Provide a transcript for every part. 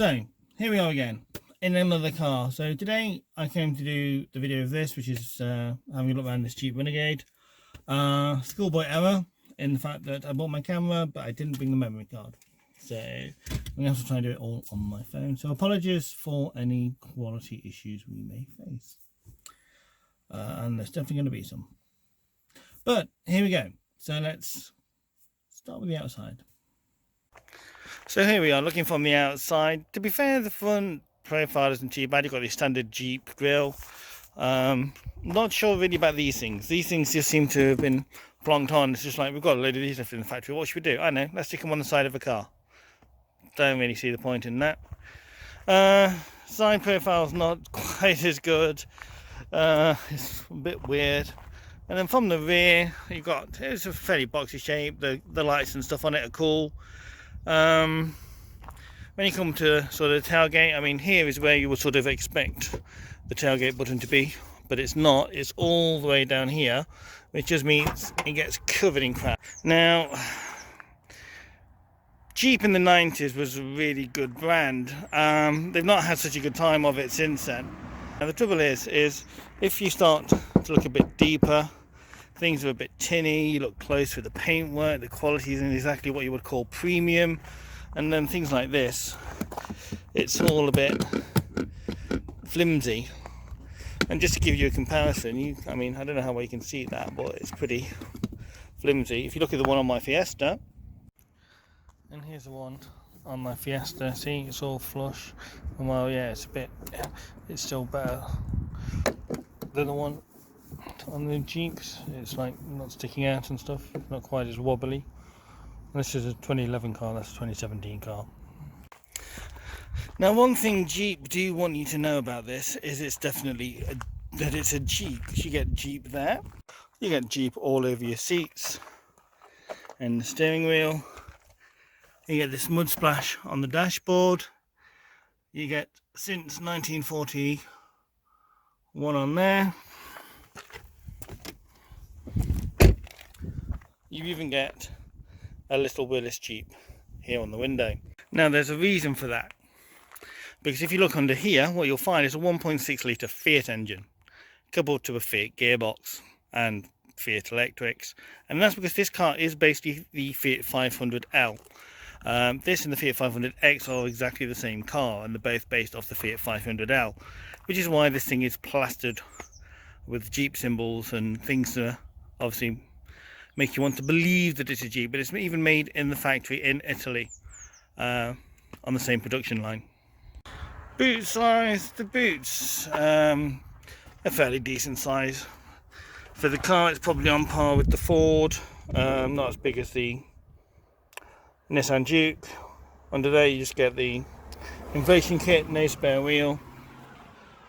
So here we are again in another car. So today I came to do the video of this, which is having a look around this Jeep Renegade. Schoolboy error in the fact that I bought my camera but I didn't bring the memory card, so I'm gonna have to try and do it all on my phone. So apologies for any quality issues we may face, and there's definitely going to be some, but here we go. So let's start with the outside. So here we are looking from the outside. To be fair, the front profile isn't too bad. You've got the standard Jeep grille. Not sure really about these things. These things just seem to have been plonked on. It's just like, we've got a load of these left in the factory. What should we do? I don't know. Let's stick them on the side of a car. Don't really see the point in that. Side profile's not quite as good. It's a bit weird. And then from the rear, you've got, it's a fairly boxy shape. The lights and stuff on it are cool. When you come to sort of the tailgate, I mean, here is where you would sort of expect the tailgate button to be, but it's not. It's all the way down here, which just means it gets covered in crap. Now, Jeep in the 90s was a really good brand. They've not had such a good time of it since then. Now the trouble is if you start to look a bit deeper, things are a bit tinny. You look close with the paintwork, the quality isn't exactly what you would call premium, and then things like this, it's all a bit flimsy. And just to give you a comparison, I mean, I don't know how well you can see that, but it's pretty flimsy. If you look at the one on my Fiesta, and here's the one on my Fiesta, see, it's all flush, and well, yeah, it's still better than the one on the Jeeps. It's like not sticking out and stuff, not quite as wobbly. This is a 2011 car, that's a 2017 car. Now, one thing Jeep do want you to know about this is it's definitely that it's a Jeep. You get Jeep there, you get Jeep all over your seats and the steering wheel. You get this mud splash on the dashboard. You get since 1941 on there. You even get a little Willis Jeep here on the window. Now there's a reason for that, because if you look under here, what you'll find is a 1.6 litre Fiat engine coupled to a Fiat gearbox and Fiat electrics, and that's because this car is basically the Fiat 500L. This and the Fiat 500X are exactly the same car, and they're both based off the Fiat 500L, which is why this thing is plastered with Jeep symbols and things that obviously make you want to believe that it's a Jeep, but it's even made in the factory in Italy, on the same production line. Boot size, the boots, a fairly decent size. For the car, it's probably on par with the Ford, not as big as the Nissan Duke. Under there you just get the inflation kit, no spare wheel,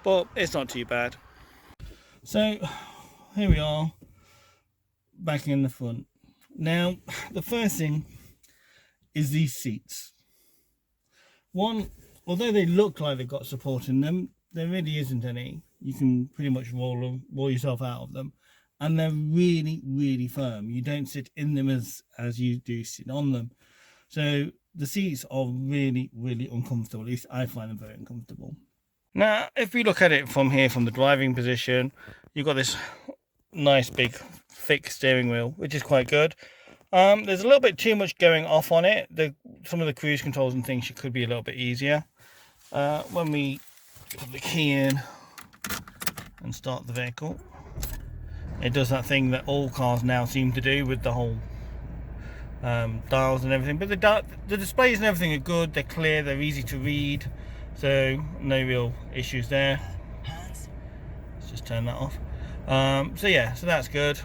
but it's not too bad. So here we are, back in the front. Now the first thing is these seats. One, although they look like they've got support in them, there really isn't any. You can pretty much roll yourself out of them, and they're really firm. You don't sit in them as you do sit on them. So the seats are really uncomfortable. At least I find them very uncomfortable. Now if we look at it from here, from the driving position, you've got this nice big thick steering wheel, which is quite good. There's a little bit too much going off on it. Some of the cruise controls and things could be a little bit easier. When we put the key in and start the vehicle, it does that thing that all cars now seem to do with the whole dials and everything, but the displays and everything are good. They're clear, they're easy to read, so no real issues there. Let's just turn that off. So yeah, so that's good.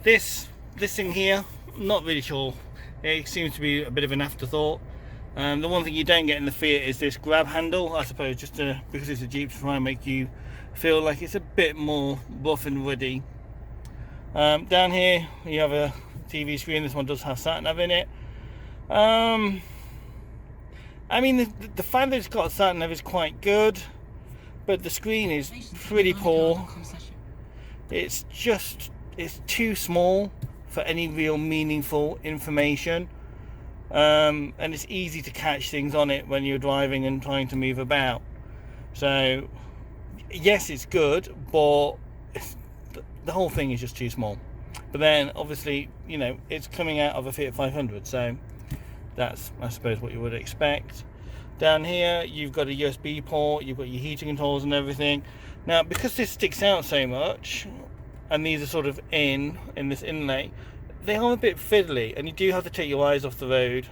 This thing here, not really sure. It seems to be a bit of an afterthought. The one thing you don't get in the Fiat is this grab handle, I suppose, just because it's a Jeep, to try and make you feel like it's a bit more rough and woody. Down here you have a TV screen. This one does have sat-nav in it. I mean, the fact that it's got sat-nav is quite good, but the screen is pretty poor. It's too small for any real meaningful information. and it's easy to catch things on it when you're driving and trying to move about. So yes, it's good, but the whole thing is just too small. But then obviously, you know, it's coming out of a Fiat 500, so that's, I suppose, what you would expect. Down here you've got a USB port, you've got your heating controls and everything. Now because this sticks out so much and these are sort of in this inlay, they are a bit fiddly, and you do have to take your eyes off the road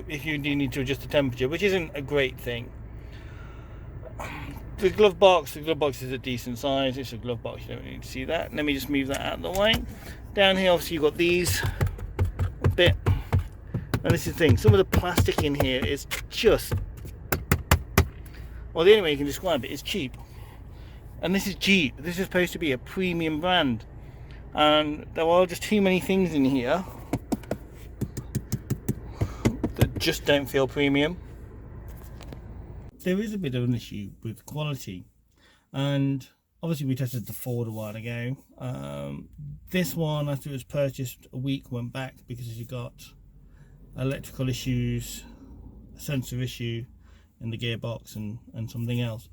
if you do need to adjust the temperature, which isn't a great thing. The glove box is a decent size. It's a glove box, you don't need to see that. Let me just move that out of the way. Down here obviously you've got these a bit, and this is the thing, some of the plastic in here is just, well, the only way you can describe it is cheap. And this is Jeep. This is supposed to be a premium brand, and there are just too many things in here that just don't feel premium. There is a bit of an issue with quality, and obviously we tested the Ford a while ago. This one, after it was purchased a week, went back because you got electrical issues, a sensor issue in the gearbox, and something else.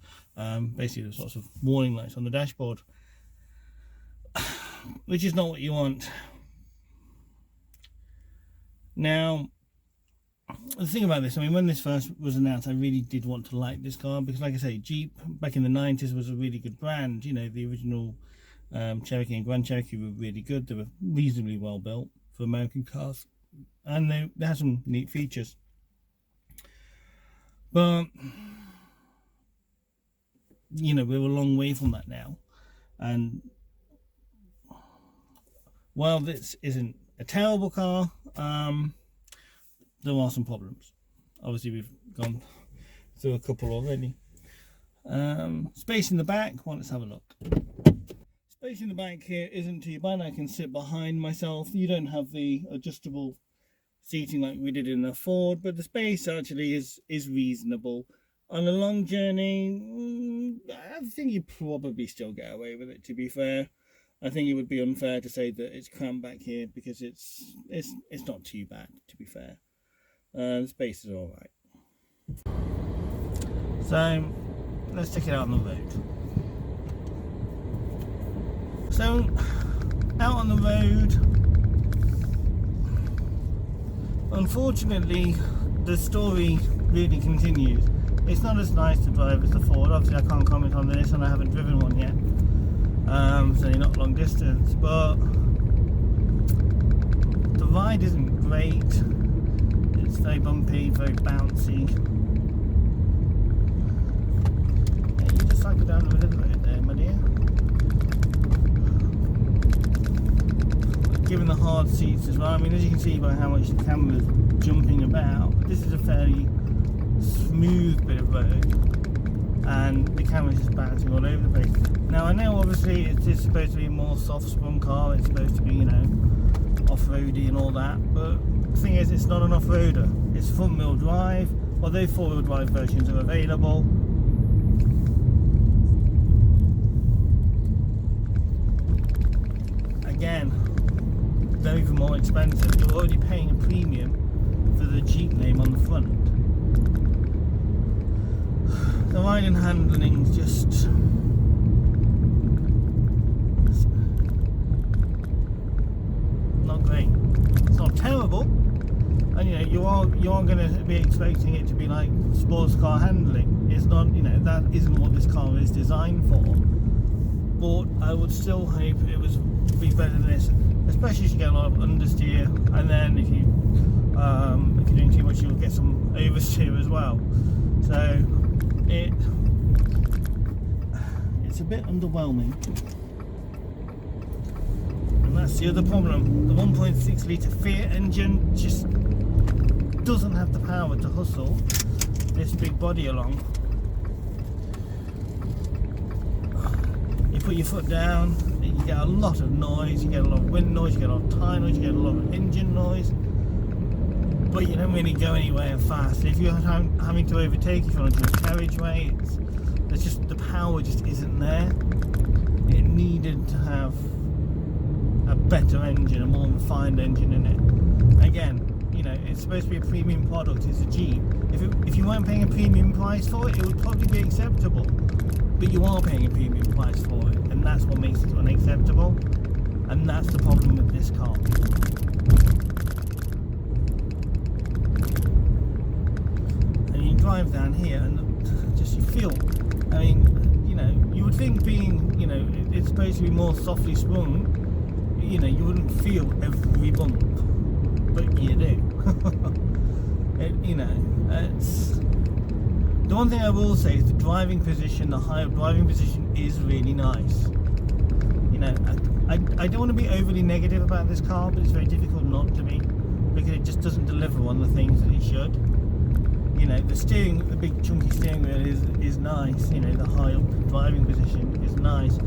Basically there's lots of warning lights on the dashboard, which is not what you want. Now the thing about this, I mean, when this first was announced, I really did want to like this car because, like I say, Jeep back in the 90s was a really good brand. You know, the original Cherokee and Grand Cherokee were really good. They were reasonably well built for American cars, and they had some neat features. But you know, we're a long way from that now, and while this isn't a terrible car, there are some problems. Obviously we've gone through a couple already. Space in the back, well, let's have a look. Space in the back here isn't too bad. I can sit behind myself. You don't have the adjustable seating like we did in the Ford, but the space actually is reasonable. On a long journey, I think you probably still get away with it, to be fair. I think it would be unfair to say that it's cramped back here, because it's not too bad, to be fair. The space is all right. So let's take it out on the road. So out on the road, unfortunately the story really continues. It's not as nice to drive as the Ford. Obviously I can't comment on this, and I haven't driven one yet, so you're not long distance, but the ride isn't great. It's very bumpy, very bouncy. Yeah, you just cycle down the middle of the road there, my dear. Given the hard seats as well, I mean, as you can see by how much the camera's jumping about, this is a fairly smooth bit of road, and the camera's just bouncing all over the place. Now I know obviously it is supposed to be a more soft sprung car, it's supposed to be, you know, off-roady and all that, but the thing is, it's not an off-roader. It's front-wheel drive, although four-wheel drive versions are available. Again, they're even more expensive. You're already paying a premium for the Jeep name on the front. The ride and handling is just not great. It's not terrible, and you know, you are going to be expecting it to be like sports car handling. It's not, you know, that isn't what this car is designed for. But I would still hope it was be better than this, especially if you get a lot of understeer, and then if you're doing too much, you'll get some oversteer as well. So it's a bit underwhelming, and that's the other problem. The 1.6 litre Fiat engine just doesn't have the power to hustle this big body along. You put your foot down, you get a lot of noise, you get a lot of wind noise, you get a lot of tire noise, you get a lot of engine noise, but you don't really go anywhere fast. If you're having to overtake, if you're on a carriageway, there's just, the power just isn't there. It needed to have a better engine, a more refined engine in it. Again, you it's supposed to be a premium product. It's a Jeep. If you weren't paying a premium price for it, it would probably be acceptable. But you are paying a premium price for it, and that's what makes it unacceptable. And that's the problem with this car. And you drive down here, and just you feel. I mean, you would think being, it's supposed to be more softly sprung. You wouldn't feel every bump, but you do. It's the one thing I will say is the driving position, the higher driving position is really nice. I don't want to be overly negative about this car, but it's very difficult not to be, because it just doesn't deliver on the things that it should. The big chunky steering wheel is nice. The high up driving position is nice.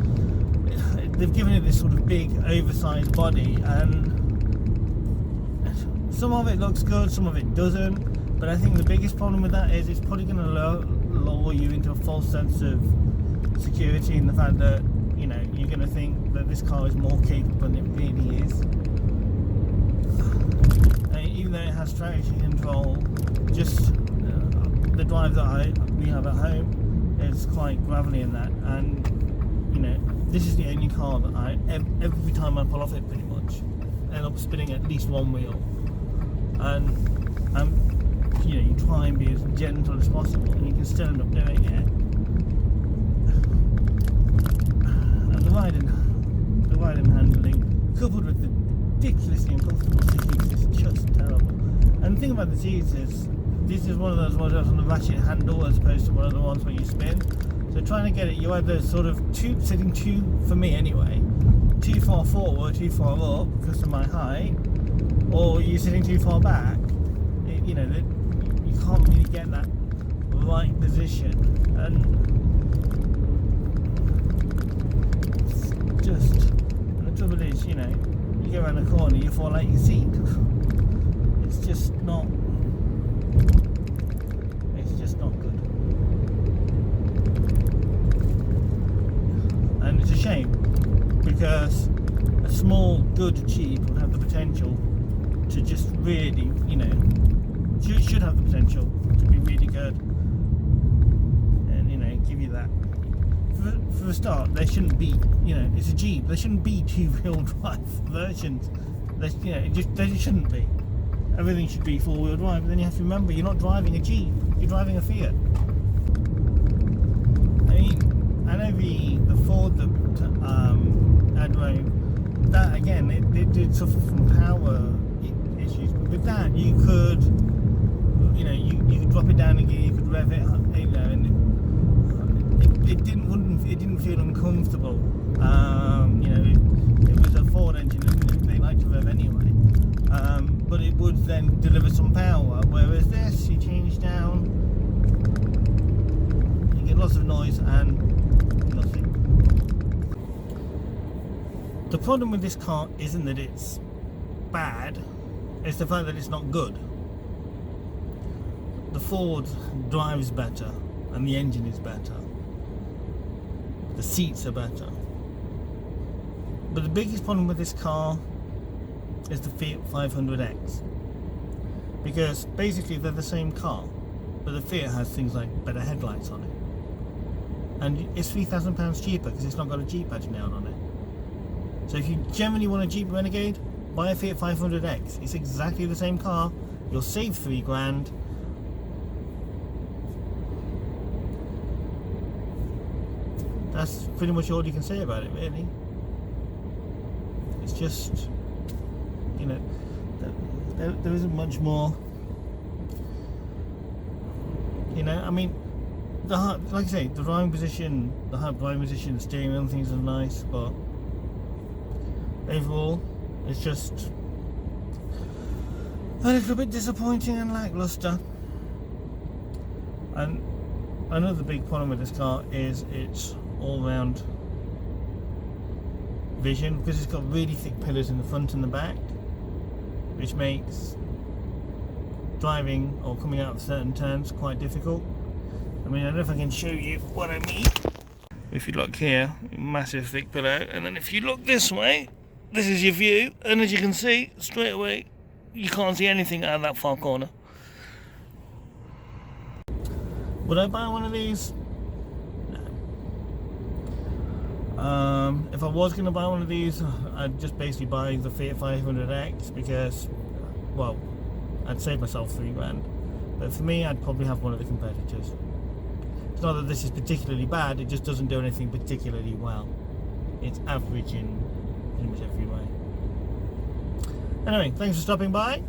They've given it this sort of big oversized body, and some of it looks good, some of it doesn't. But I think the biggest problem with that is it's probably going to lower you into a false sense of security, in the fact that you're going to think that this car is more capable than it really is. Even though it has traction control, just the drive that we have at home is quite gravelly in that, and this is the only car that every time I pull off it, pretty much end up spinning at least one wheel. And you try and be as gentle as possible, and you can still end up doing it. And the riding handling, coupled with the ridiculously uncomfortable seats, is just terrible. And the thing about the seats is, this is one of those ones that's on the ratchet handle as opposed to one of the ones where you spin. So trying to get it, you either sort of sitting too, for me anyway, too far forward, too far up because of my height, or you're sitting too far back. You can't really get that right position, and the trouble is, you go around the corner, you fall out your seat. It's just not good. And it's a shame, because a small, good Jeep would have the potential to just really, should have the potential to be really good, and give you that. For a start, there shouldn't be, it's a Jeep. There shouldn't be two-wheel drive versions. There shouldn't be. Everything should be four-wheel drive. But then you have to remember, you're not driving a Jeep. You're driving a Fiat. I know the Ford that I drove, that again, it did suffer from power issues. But with that, you could, you could drop it down a gear, you could rev it, and it didn't feel uncomfortable. It was a Ford engine, and they like to rev anyway. But it would then deliver some power. Whereas this, you change down, you get lots of noise and nothing. The problem with this car isn't that it's bad, it's the fact that it's not good. The Ford drives better, and the engine is better. The seats are better. But the biggest problem with this car is the Fiat 500X, because basically they're the same car, but the Fiat has things like better headlights on it, and it's £3,000 cheaper because it's not got a Jeep badge nailed on it. So if you generally want a Jeep Renegade, buy a Fiat 500X. It's exactly the same car. You'll save £3,000. That's pretty much all you can say about it, really. It's just, there isn't much more. Like I say, the driving position, the steering wheel and things are nice, but overall, it's just a little bit disappointing and lackluster. And another big problem with this car is its all-round vision, because it's got really thick pillars in the front and the back, which makes driving or coming out of certain turns quite difficult. I don't know if I can show you what I mean. If you look here, massive thick pillar, and then if you look this way, this is your view, and as you can see straight away, you can't see anything out of that far corner. Would I buy one of these? No. If I was going to buy one of these, I'd just basically buy the Fiat 500X because, well, I'd save myself $3 grand. But for me, I'd probably have one of the competitors. It's not that this is particularly bad, it just doesn't do anything particularly well. It's average in pretty much every way. Anyway, thanks for stopping by.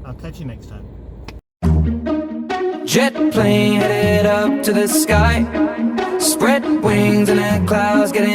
I'll catch you next time. Jet plane headed up to the sky, spread wings and the clouds getting